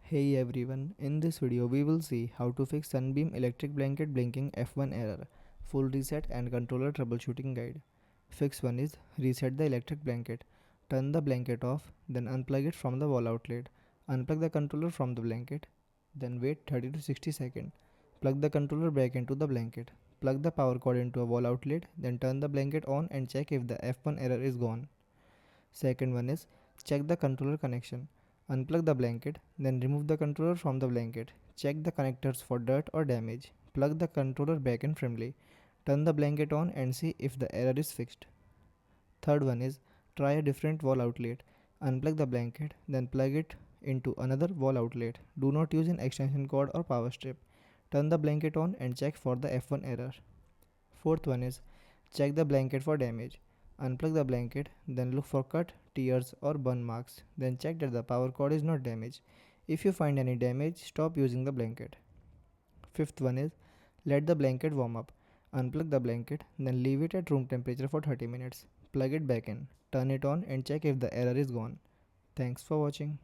Hey everyone, in this video we will see how to fix Sunbeam electric blanket blinking F1 error, full reset and controller troubleshooting guide. Fix 1 is reset the electric blanket. Turn the blanket off, then unplug it from the wall outlet. Unplug the controller from the blanket, then wait 30 to 60 seconds. Plug the controller back into the blanket. Plug the power cord into a wall outlet, then turn the blanket on and check if the F1 error is gone. Second one is check the controller connection. Unplug the blanket, then remove the controller from the blanket. Check the connectors for dirt or damage. Plug the controller back in firmly. Turn the blanket on and see if the error is fixed. Third one is try a different wall outlet. Unplug the blanket, then plug it into another wall outlet. Do not use an extension cord or power strip. Turn the blanket on and check for the F1 error. Fourth one is check the blanket for damage. Unplug the blanket, then look for cut, tears, or burn marks. Then check that the power cord is not damaged. If you find any damage, stop using the blanket. Fifth one is let the blanket warm up. Unplug the blanket, then leave it at room temperature for 30 minutes. Plug it back in, turn it on, and check if the error is gone. Thanks for watching.